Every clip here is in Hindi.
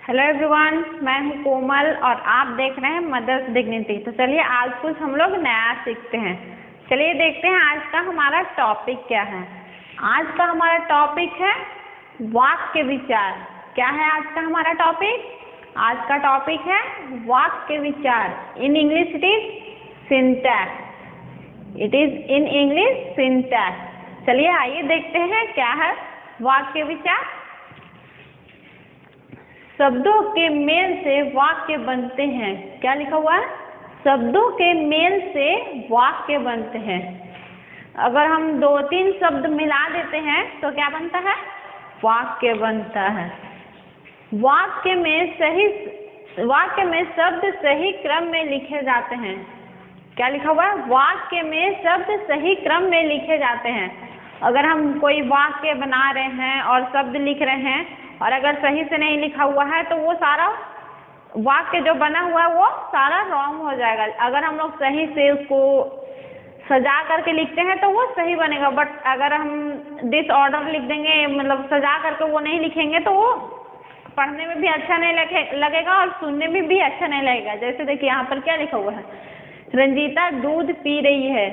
हेलो एवरीवन, मैं हूं कोमल और आप देख रहे हैं मदर्स डिग्निटी। तो चलिए आज कुछ हम लोग नया सीखते हैं। चलिए देखते हैं आज का हमारा टॉपिक क्या है। आज का हमारा टॉपिक है वाक्य विचार। क्या है आज का हमारा टॉपिक? आज का टॉपिक है वाक्य विचार। In English it is syntax. It is in English syntax. चलिए आइए देखते हैं क्या है वाक्य विचार। शब्दों के मेल से वाक्य बनते हैं। क्या लिखा हुआ है? शब्दों के मेल से वाक्य बनते हैं। अगर हम 2-3 शब्द मिला देते हैं तो क्या बनता है? वाक्य बनता है। वाक्य में शब्द सही क्रम में लिखे जाते हैं। क्या लिखा हुआ है? वाक्य में शब्द सही क्रम में लिखे जाते हैं। अगर हम कोई वाक्य बना रहे हैं और शब्द लिख रहे हैं और अगर सही से नहीं लिखा हुआ है तो वो सारा वाक्य जो बना हुआ है वो सारा रॉन्ग हो जाएगा। अगर हम लोग सही से उसको सजा करके लिखते हैं तो वो सही बनेगा, बट अगर हम डिसऑर्डर लिख देंगे, मतलब सजा करके वो नहीं लिखेंगे तो वो पढ़ने में भी अच्छा नहीं लगेगा और सुनने में भी अच्छा नहीं लगेगा। जैसे देखिए यहाँ पर क्या लिखा हुआ है, रंजीता दूध पी रही है।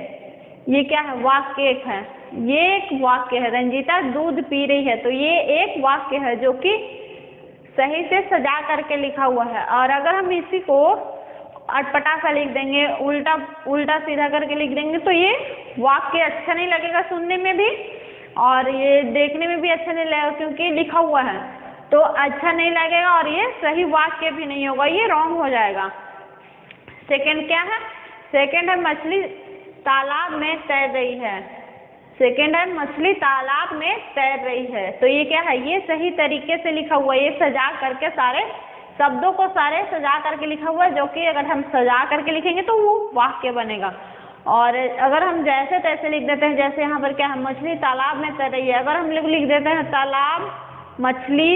ये क्या है? वाक्य एक है, ये एक वाक्य है। रंजीता दूध पी रही है, तो ये एक वाक्य है जो कि सही से सजा करके लिखा हुआ है। और अगर हम इसी को अटपटा सा लिख देंगे, उल्टा सीधा करके लिख देंगे तो ये वाक्य अच्छा नहीं लगेगा सुनने में भी और ये देखने में भी अच्छा नहीं लगेगा, क्योंकि लिखा हुआ है तो अच्छा नहीं लगेगा और ये सही वाक्य भी नहीं होगा, ये रॉन्ग हो जाएगा। सेकंड क्या है? सेकंड है मछली तालाब में तैर रही है। सेकंड है मछली तालाब में तैर रही है। तो ये क्या है? ये सही तरीके से लिखा हुआ है। ये सजा करके सारे शब्दों को सारे सजा करके लिखा हुआ है, जो कि अगर हम सजा करके लिखेंगे तो वो वाक्य बनेगा। और अगर हम जैसे तैसे लिख देते हैं, जैसे यहाँ पर क्या है, मछली तालाब में तैर रही है, अगर हम लिख देते हैं तालाब मछली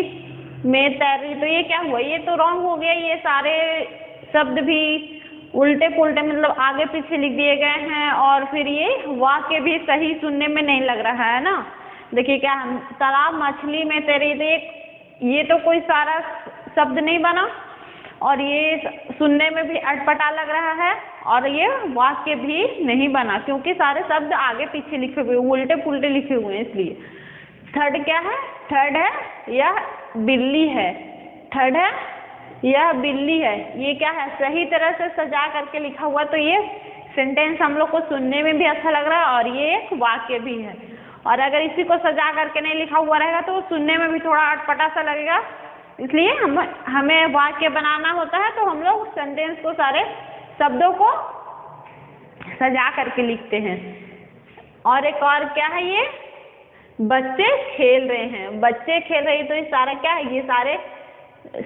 में तैर रही, तो ये क्या हुआ? ये तो रॉन्ग हो गया। ये सारे शब्द भी उल्टे पुल्टे, मतलब आगे पीछे लिख दिए गए हैं और फिर ये वाक्य भी सही सुनने में नहीं लग रहा है ना। देखिए क्या है, तालाब मछली में तैरी, तो ये तो कोई सारा शब्द नहीं बना और ये सुनने में भी अटपटा लग रहा है और ये वाक्य भी नहीं बना, क्योंकि सारे शब्द आगे पीछे लिखे हुए, उल्टे पुल्टे लिखे हुए हैं इसलिए। थर्ड क्या है? थर्ड है यह बिल्ली है। थर्ड है यह बिल्ली है। ये क्या है? सही तरह से सजा करके लिखा हुआ, तो ये सेंटेंस हम लोग को सुनने में भी अच्छा लग रहा है और ये एक वाक्य भी है। और अगर इसी को सजा करके नहीं लिखा हुआ रहेगा तो सुनने में भी थोड़ा अटपटा सा लगेगा, इसलिए हमें वाक्य बनाना होता है तो हम लोग सेंटेंस को, सारे शब्दों को सजा करके लिखते हैं। और एक और क्या है, ये बच्चे खेल रहे हैं। बच्चे खेल रहे हैं, तो ये सारा क्या है? ये सारे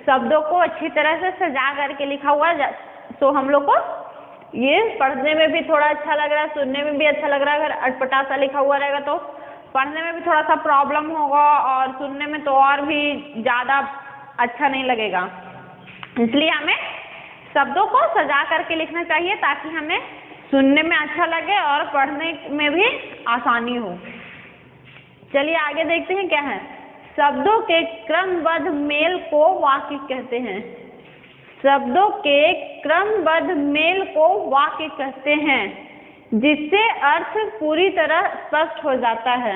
शब्दों को अच्छी तरह से सजा करके लिखा हुआ है, तो हम लोग को ये पढ़ने में भी थोड़ा अच्छा लग रहा है, सुनने में भी अच्छा लग रहा है। अगर अटपटा सा लिखा हुआ रहेगा तो पढ़ने में भी थोड़ा सा प्रॉब्लम होगा और सुनने में तो और भी ज़्यादा अच्छा नहीं लगेगा। इसलिए हमें शब्दों को सजा करके लिखना चाहिए ताकि हमें सुनने में अच्छा लगे और पढ़ने में भी आसानी हो। चलिए आगे देखते हैं क्या है। शब्दों के क्रमबद्ध मेल को वाक्य कहते हैं। शब्दों के क्रमबद्ध मेल को वाक्य कहते हैं, जिससे अर्थ पूरी तरह स्पष्ट हो जाता है।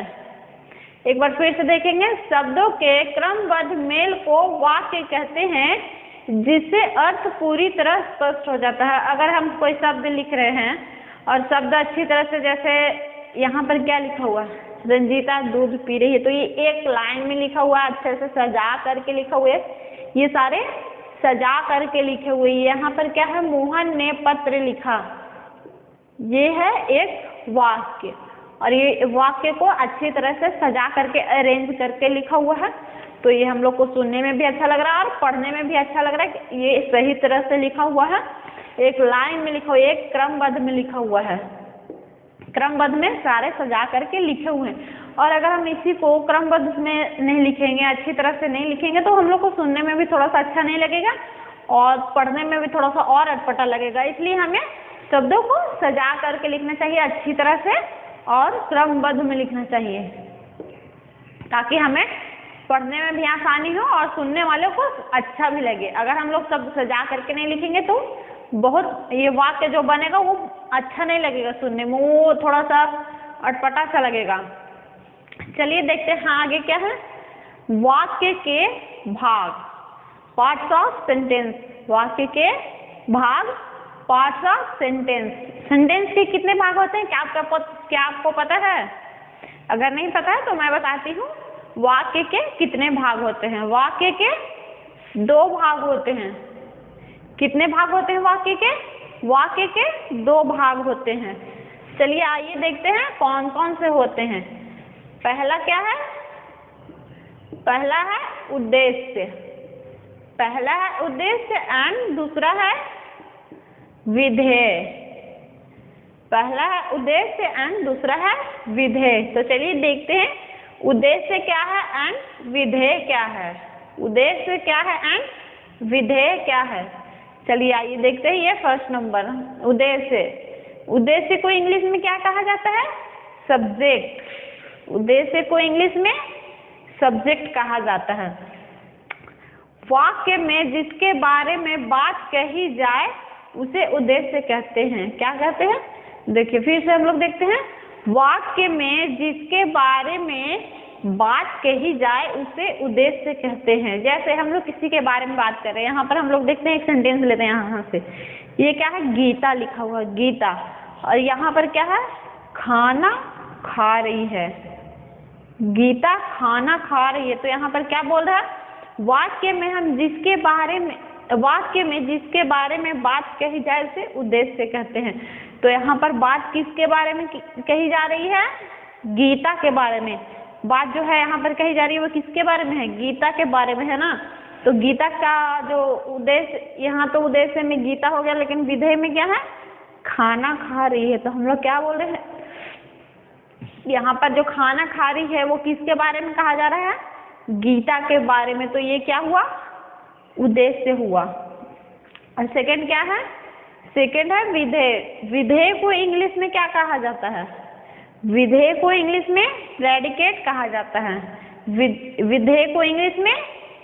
एक बार फिर से देखेंगे। शब्दों के क्रमबद्ध मेल को वाक्य कहते हैं, जिससे अर्थ पूरी तरह स्पष्ट हो जाता है। अगर हम कोई शब्द लिख रहे हैं और शब्द अच्छी तरह से, जैसे यहाँ पर क्या लिखा हुआ है, रंजीता दूध पी रही है, तो ये एक लाइन में लिखा हुआ है, अच्छे से सजा करके लिखा हुआ है। ये सारे सजा करके लिखे हुए। यहाँ पर क्या है, मोहन ने पत्र लिखा, ये है एक वाक्य और ये वाक्य को अच्छी तरह से सजा करके अरेंज करके लिखा हुआ है, तो ये हम लोग को सुनने में भी अच्छा लग रहा है और पढ़ने में भी अच्छा लग रहा है कि ये सही तरह से लिखा हुआ है, एक लाइन में लिखा हुआ है, एक क्रमबद्ध में लिखा हुआ है। क्रमबद्ध में सारे सजा करके लिखे हुए हैं। और अगर हम इसी को क्रमबद्ध में नहीं लिखेंगे, अच्छी तरह से नहीं लिखेंगे, तो हम लोग को सुनने में भी थोड़ा सा अच्छा नहीं लगेगा और पढ़ने में भी थोड़ा सा और अटपटा लगेगा। इसलिए हमें शब्दों को सजा करके लिखना चाहिए अच्छी तरह से और क्रमबद्ध में लिखना चाहिए, ताकि हमें पढ़ने में भी आसानी हो और सुनने वालों को अच्छा भी लगे। अगर हम लोग सब सजा करके नहीं लिखेंगे तो बहुत ये वाक्य जो बनेगा वो अच्छा नहीं लगेगा सुनने में, वो थोड़ा सा अटपटा सा लगेगा। चलिए देखते हैं हाँ आगे क्या है। वाक्य के भाग, पार्ट्स ऑफ सेंटेंस। वाक्य के भाग, पार्ट्स ऑफ सेंटेंस। सेंटेंस के कितने भाग होते हैं क्या आपको पता है? अगर नहीं पता है तो मैं बताती हूँ। वाक्य के कितने भाग होते हैं? वाक्य के 2 भाग होते हैं। कितने भाग होते हैं वाक्य के? वाक्य के 2 भाग होते हैं। चलिए आइए देखते हैं कौन कौन से होते हैं। पहला क्या है? पहला है उद्देश्य। पहला है उद्देश्य एंड दूसरा है विधेय। पहला है उद्देश्य एंड दूसरा है विधेय। तो चलिए देखते हैं उद्देश्य क्या है एंड विधेय क्या है। उद्देश्य क्या है एंड विधेय क्या है? चलिए आइए देखते हैं। ये फर्स्ट नंबर उद्देश्य। उद्देश्य को इंग्लिश में क्या कहा जाता है? सब्जेक्ट। उद्देश्य को इंग्लिश में सब्जेक्ट कहा जाता है। वाक्य में जिसके बारे में बात कही जाए उसे उद्देश्य कहते हैं। क्या कहते हैं? देखिए फिर से हम लोग देखते हैं। वाक्य में जिसके बारे में बात कही जाए उसे उद्देश्य कहते हैं। जैसे हम लोग किसी के बारे में बात कर रहे हैं, यहाँ पर हम लोग देखते हैं एक सेंटेंस लेते हैं यहाँ से। ये क्या है? गीता लिखा हुआ है, गीता। और यहाँ पर क्या है? खाना खा रही है। गीता खाना खा रही है। तो यहाँ पर क्या बोल रहा है? वाक्य में जिसके बारे में बात कही जाए उसे उद्देश्य कहते हैं। तो यहाँ पर बात किसके बारे में कही जा रही है? गीता के बारे में। बात जो है यहाँ पर कही जा रही है वो किसके बारे में है? गीता के बारे में है ना। तो गीता का जो उद्देश्य, यहाँ तो उद्देश्य में गीता हो गया, लेकिन विधेय में क्या है? खाना खा रही है। तो हम लोग क्या बोल रहे हैं? यहाँ पर जो खाना खा रही है वो किसके बारे में कहा जा रहा है? गीता के बारे में। तो ये क्या हुआ? उद्देश्य हुआ। और सेकंड क्या है? सेकंड है विधेय। विधेय को इंग्लिश में क्या कहा जाता है? विधेय को इंग्लिश में प्रेडिकेट कहा जाता है। विधेय को इंग्लिश में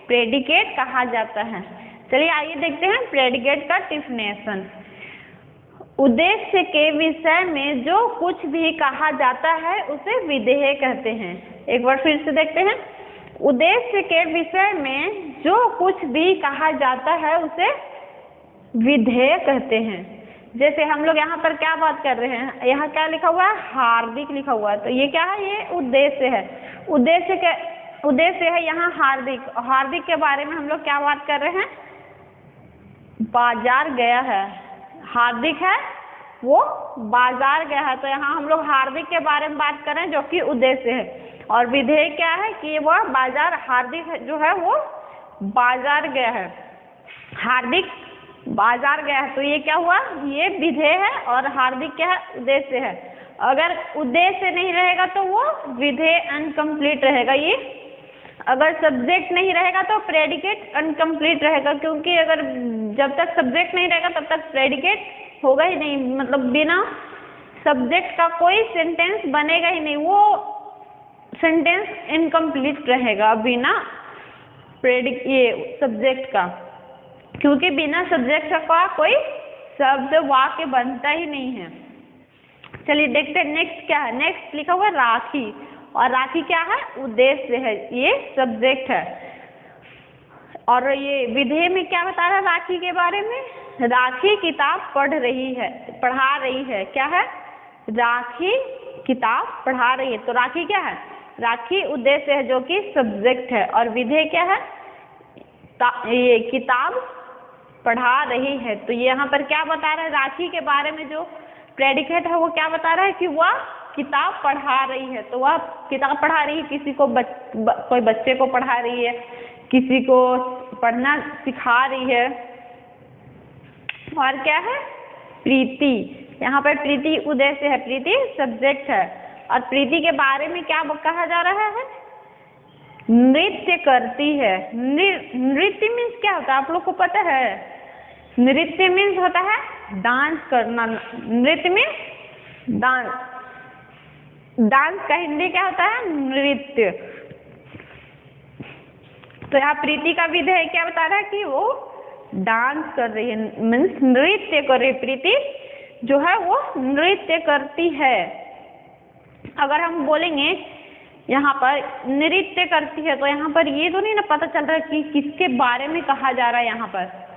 प्रेडिकेट कहा जाता है। चलिए आइए देखते हैं प्रेडिकेट का डेफिनेशन। उद्देश्य के विषय में जो कुछ भी कहा जाता है उसे विधेय कहते हैं। एक बार फिर से देखते हैं। उद्देश्य के विषय में जो कुछ भी कहा जाता है उसे विधेय कहते हैं। जैसे हम लोग यहाँ पर क्या बात कर रहे हैं? यहाँ क्या लिखा हुआ है? हार्दिक लिखा हुआ है। तो ये क्या है? ये उद्देश्य है। उद्देश्य है यहाँ हार्दिक। हार्दिक के बारे में हम लोग क्या बात कर रहे हैं? बाजार गया है। हार्दिक है वो बाजार गया है। तो यहाँ हम लोग हार्दिक के बारे में बात कर रहे हैं जो कि उद्देश्य है। और विधेय क्या है कि वह बाजार, हार्दिक जो है वो बाजार गया है। हार्दिक बाजार गया है। तो ये क्या हुआ? ये विधेय है और हार्दिक क्या है? उद्देश्य है। अगर उद्देश्य नहीं रहेगा तो वो विधेय अनकम्प्लीट रहेगा। ये अगर सब्जेक्ट नहीं रहेगा तो प्रेडिकेट अनकम्प्लीट रहेगा, क्योंकि अगर जब तक सब्जेक्ट नहीं रहेगा तब तक प्रेडिकेट होगा ही नहीं। मतलब बिना सब्जेक्ट का कोई सेंटेंस बनेगा ही नहीं, वो सेंटेंस इनकम्प्लीट रहेगा बिना ये सब्जेक्ट का, क्योंकि बिना सब्जेक्ट का कोई शब्द वाक्य बनता ही नहीं है। चलिए देखते हैं नेक्स्ट क्या है। नेक्स्ट लिखा हुआ है राखी। और राखी क्या है? उद्देश्य है, ये सब्जेक्ट है। और ये विधेय में क्या बता रहा है राखी के बारे में? राखी किताब पढ़ा रही है। क्या है? राखी किताब पढ़ा रही है। तो राखी क्या है? राखी उद्देश्य है जो कि सब्जेक्ट है। और विधेय क्या है? ये किताब पढ़ा रही है। तो ये यहाँ पर क्या बता रहा है? राखी के बारे में जो प्रेडिकेट है वो क्या बता रहा है कि वह किताब पढ़ा रही है। तो वह किताब पढ़ा रही है, किसी को कोई बच्चे को पढ़ा रही है, किसी को पढ़ना सिखा रही है। और क्या है? प्रीति। यहाँ पर प्रीति उद्देश्य है, प्रीति सब्जेक्ट है। और प्रीति के बारे में क्या कहा जा रहा है? नृत्य करती है। नृत्य मीन्स क्या होता है आप लोग को पता है? नृत्य मीन्स होता है डांस करना। नृत्य मीन्स डांस। डांस का हिंदी क्या होता है? नृत्य। तो यहाँ प्रीति का विधेय क्या बता रहा है कि वो डांस कर रही है, मीन्स नृत्य कर रही है। प्रीति जो है वो नृत्य करती है। अगर हम बोलेंगे यहाँ पर नृत्य करती है, तो यहाँ पर ये तो नहीं ना पता चल रहा है कि किसके बारे में कहा जा रहा है। यहाँ पर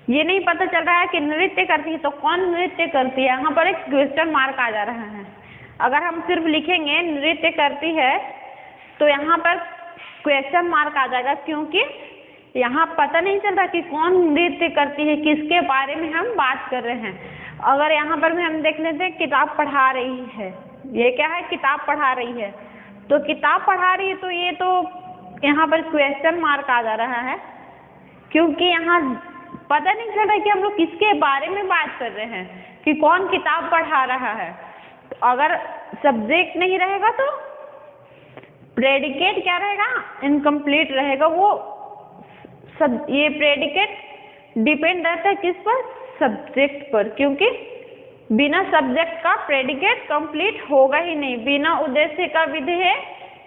ये नहीं पता चल रहा है कि नृत्य करती है, तो कौन नृत्य करती है। यहाँ पर एक क्वेश्चन मार्क आ जा रहा है। अगर हम सिर्फ लिखेंगे नृत्य करती है, तो यहाँ पर क्वेश्चन मार्क आ जाएगा, क्योंकि यहाँ पता नहीं चल रहा कि कौन नृत्य करती है, किसके बारे में हम बात कर रहे हैं। अगर यहाँ पर भी हम देख लेते हैं किताब पढ़ा रही है, ये क्या है, किताब पढ़ा रही है। तो किताब पढ़ा रही है, तो ये तो यहाँ पर क्वेश्चन मार्क आ जा रहा है, क्योंकि यहाँ पता नहीं चल रहा है कि हम लोग किसके बारे में बात कर रहे हैं, कि कौन किताब पढ़ा रहा है। तो अगर सब्जेक्ट नहीं रहेगा तो प्रेडिकेट क्या रहेगा, इनकम्प्लीट रहेगा। वो सब ये प्रेडिकेट डिपेंड रहता है किस पर, सब्जेक्ट पर, क्योंकि बिना सब्जेक्ट का प्रेडिकेट कंप्लीट होगा ही नहीं। बिना उद्देश्य का विधेय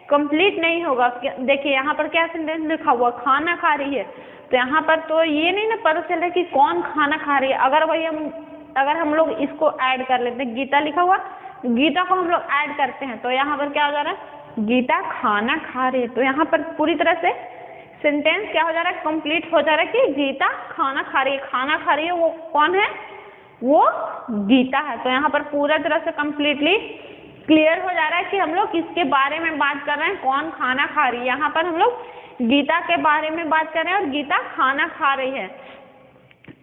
कंप्लीट नहीं होगा। देखिए यहाँ पर क्या सेंटेंस लिखा हुआ, खाना खा रही है। तो यहाँ पर तो ये नहीं ना पता चल रहा है कि कौन खाना खा रही है। अगर हम लोग इसको ऐड कर लेते हैं, गीता लिखा हुआ, गीता को हम लोग ऐड करते हैं, तो यहाँ पर क्या हो जा रहा है, गीता खाना खा रही है। तो यहाँ पर पूरी तरह से सेंटेंस क्या हो जा रहा है, कंप्लीट हो जा रहा है कि गीता खाना खा रही है। खाना खा रही है वो कौन है, वो गीता है। तो यहाँ पर पूरा तरह से कंप्लीटली क्लियर हो जा रहा है कि हम लोग किसके बारे में बात कर रहे हैं, कौन खाना खा रही है। यहाँ पर हम लोग गीता के बारे में बात कर रहे हैं और गीता खाना खा रही है।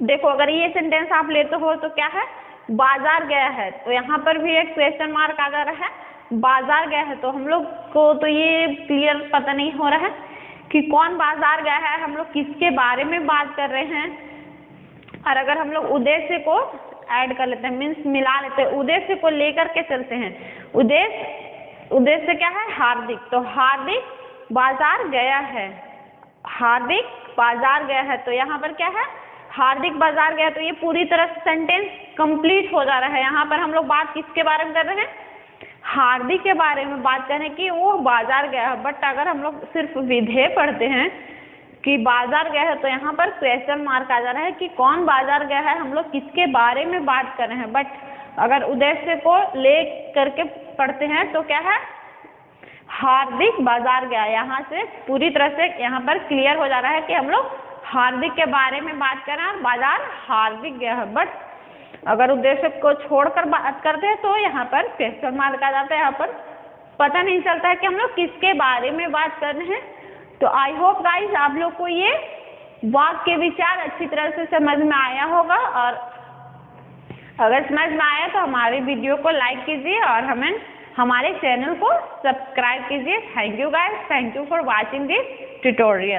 देखो अगर ये सेंटेंस आप लेते हो तो क्या है, बाजार गया है। तो यहाँ पर भी एक क्वेश्चन मार्क आ जा रहा है, बाजार गया है। तो हम लोग को तो ये क्लियर पता नहीं हो रहा है कि कौन बाजार गया है, हम लोग किसके बारे में बात कर रहे हैं। और अगर हम लोग उद्देश्य को ऐड कर लेते हैं, मीन्स मिला लेते हैं, उद्देश्य को लेकर के चलते हैं। उद्देश्य क्या है, हार्दिक। तो हार्दिक बाजार गया है, हार्दिक बाजार गया है। तो यहाँ पर क्या है, हार्दिक बाजार गया। तो ये पूरी तरह से सेंटेंस कंप्लीट हो जा रहा है। यहाँ पर हम लोग बात किसके बारे में कर रहे हैं, हार्दिक के बारे में बात करें कि वो बाजार गया है। बट अगर हम लोग सिर्फ विधेय पढ़ते हैं कि बाजार गया है, तो यहाँ पर क्वेश्चन मार्क आ जा रहा है कि कौन बाजार गया है, हम लोग किसके बारे में बात कर रहे हैं। बट अगर उद्देश्य को ले करके पढ़ते हैं तो क्या है, हार्दिक बाजार गया। यहाँ से पूरी तरह से यहाँ पर क्लियर हो जा रहा है कि हम लोग हार्दिक के बारे में बात कर रहे हैं और बाजार हार्दिक गया है। बट अगर उद्देश्य को छोड़कर बात करते हैं तो यहाँ पर क्वेश्चन मार्क आ जाता है। यहाँ पर पता नहीं चलता है कि हम लोग किसके बारे में बात कर रहे हैं। तो आई होप गाइस आप लोग को ये वाक्य विचार अच्छी तरह से समझ में आया होगा। और अगर समझ में आया तो हमारे वीडियो को लाइक कीजिए और हमारे चैनल को सब्सक्राइब कीजिए। Thank you guys, thank you for watching this tutorial.